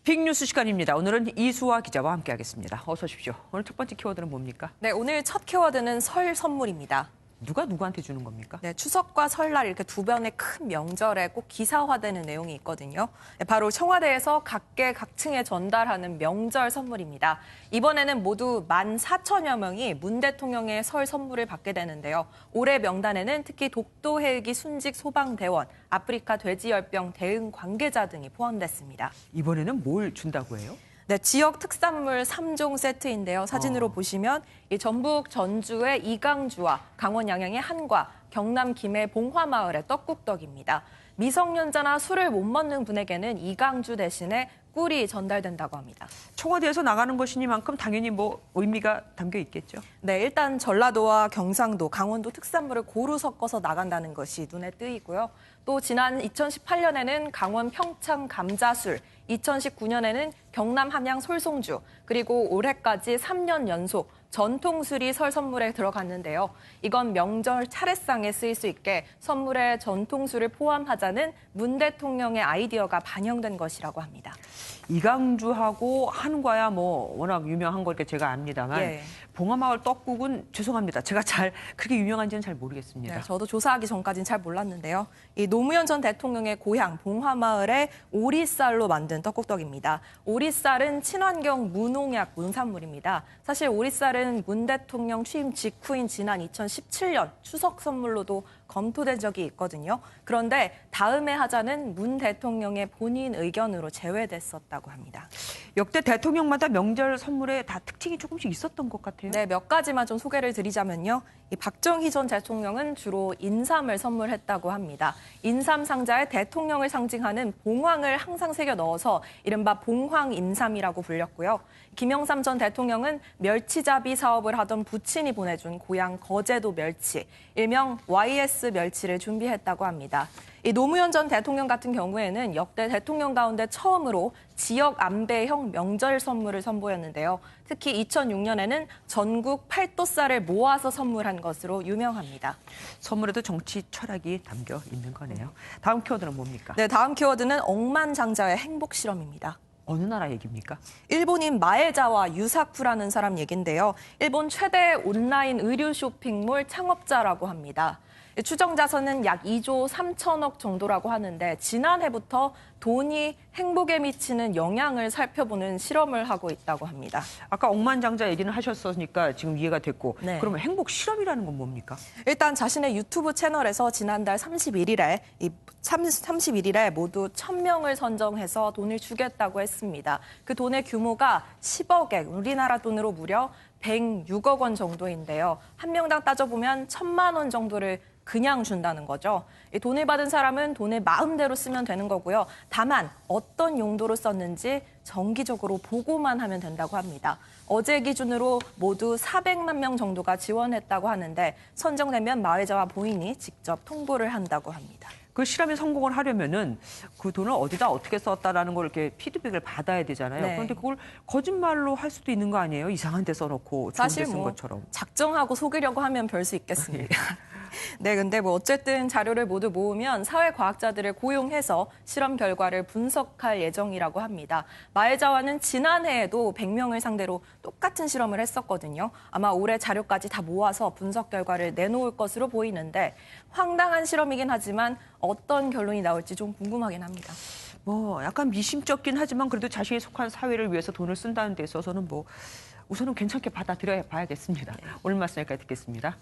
빅뉴스 시간입니다. 오늘은 이수아 기자와 함께하겠습니다. 어서 오십시오. 오늘 첫 번째 키워드는 뭡니까? 네, 오늘 첫 키워드는 설 선물입니다. 누가 누구한테 주는 겁니까? 네, 추석과 설날 이렇게 두 번의 큰 명절에 꼭 기사화되는 내용이 있거든요. 네, 바로 청와대에서 각계각층에 전달하는 명절 선물입니다. 이번에는 모두 14,000여 명이 문 대통령의 설 선물을 받게 되는데요. 올해 명단에는 특히 독도 헬기 순직 소방대원, 아프리카 돼지열병 대응 관계자 등이 포함됐습니다. 이번에는 뭘 준다고 해요? 네, 지역 특산물 3종 세트인데요. 사진으로 보시면 이 전북 전주의 이강주와 강원 양양의 한과, 경남 김해 봉화마을의 떡국떡입니다. 미성년자나 술을 못 먹는 분에게는 이강주 대신에 꿀이 전달된다고 합니다. 청와대에서 나가는 것이니만큼 당연히 의미가 담겨 있겠죠. 네, 일단 전라도와 경상도, 강원도 특산물을 고루 섞어서 나간다는 것이 눈에 띄고요. 또 지난 2018년에는 강원 평창 감자술, 2019년에는 경남 함양 솔송주, 그리고 올해까지 3년 연속 전통술이 설 선물에 들어갔는데요. 이건 명절 차례상에 쓰일 수 있게 선물에 전통술을 포함하자는 문 대통령의 아이디어가 반영된 것이라고 합니다. 이강주하고 한과야 워낙 유명한 거니까 제가 압니다만 예. 봉화마을 떡국은 죄송합니다. 제가 그렇게 유명한지는 잘 모르겠습니다. 네, 저도 조사하기 전까지는 잘 몰랐는데요. 이 노무현 전 대통령의 고향 봉화마을의 오리쌀로 만든 떡국떡입니다. 오리쌀은 친환경 무농약 문산물입니다. 사실 오리쌀은 문 대통령 취임 직후인 지난 2017년 추석 선물로도 검토된 적이 있거든요. 그런데 다음에 하자는 문 대통령의 본인 의견으로 제외됐었다고 합니다. 역대 대통령마다 명절 선물에 다 특징이 조금씩 있었던 것 같아요. 네, 몇 가지만 좀 소개를 드리자면요. 이 박정희 전 대통령은 주로 인삼을 선물했다고 합니다. 인삼 상자에 대통령을 상징하는 봉황을 항상 새겨 넣어서 이른바 봉황인삼이라고 불렸고요. 김영삼 전 대통령은 멸치잡이 사업을 하던 부친이 보내준 고향 거제도 멸치, 일명 YS 멸치를 준비했다고 합니다. 이 노무현 전 대통령 같은 경우에는 역대 대통령 가운데 처음으로 지역 안배형 명절 선물을 선보였는데요. 특히 2006년에는 전국 팔도살을 모아서 선물한 것으로 유명합니다. 선물에도 정치 철학이 담겨 있는 거네요. 다음 키워드는 뭡니까? 네, 다음 키워드는 억만장자의 행복 실험입니다. 어느 나라 얘기입니까? 일본인 마에자와 유사쿠라는 사람 얘긴데요. 일본 최대 온라인 의류 쇼핑몰 창업자라고 합니다. 추정 자산은 약 2조 3천억 정도라고 하는데 지난해부터 돈이 행복에 미치는 영향을 살펴보는 실험을 하고 있다고 합니다. 아까 억만장자 얘기는 하셨으니까 지금 이해가 됐고 네. 그러면 행복 실험이라는 건 뭡니까? 일단 자신의 유튜브 채널에서 지난달 31일에 모두 1,000명을 선정해서 돈을 주겠다고 했습니다. 그 돈의 규모가 10억엔, 우리나라 돈으로 무려 106억 원 정도인데요. 한 명당 따져보면 1,000만 원 정도를 그냥 준다는 거죠. 이 돈을 받은 사람은 돈을 마음대로 쓰면 되는 거고요. 다만 어떤 용도로 썼는지 정기적으로 보고만 하면 된다고 합니다. 어제 기준으로 모두 400만 명 정도가 지원했다고 하는데 선정되면 마회자와 본인이 직접 통보를 한다고 합니다. 그 실험에 성공을 하려면은 그 돈을 어디다 어떻게 썼다라는 걸 이렇게 피드백을 받아야 되잖아요. 네. 그런데 그걸 거짓말로 할 수도 있는 거 아니에요? 이상한 데 써놓고 좋은 사실 데 쓴 것처럼. 작정하고 속이려고 하면 별 수 있겠습니다. 네, 근데 어쨌든 자료를 모두 모으면 사회과학자들을 고용해서 실험 결과를 분석할 예정이라고 합니다. 마에자와는 지난해에도 100명을 상대로 똑같은 실험을 했었거든요. 아마 올해 자료까지 다 모아서 분석 결과를 내놓을 것으로 보이는데 황당한 실험이긴 하지만 어떤 결론이 나올지 좀 궁금하긴 합니다. 약간 미심쩍긴 하지만 그래도 자신이 속한 사회를 위해서 돈을 쓴다는 데 있어서는 우선은 괜찮게 받아들여 봐야겠습니다. 오늘 말씀 여기까지 듣겠습니다.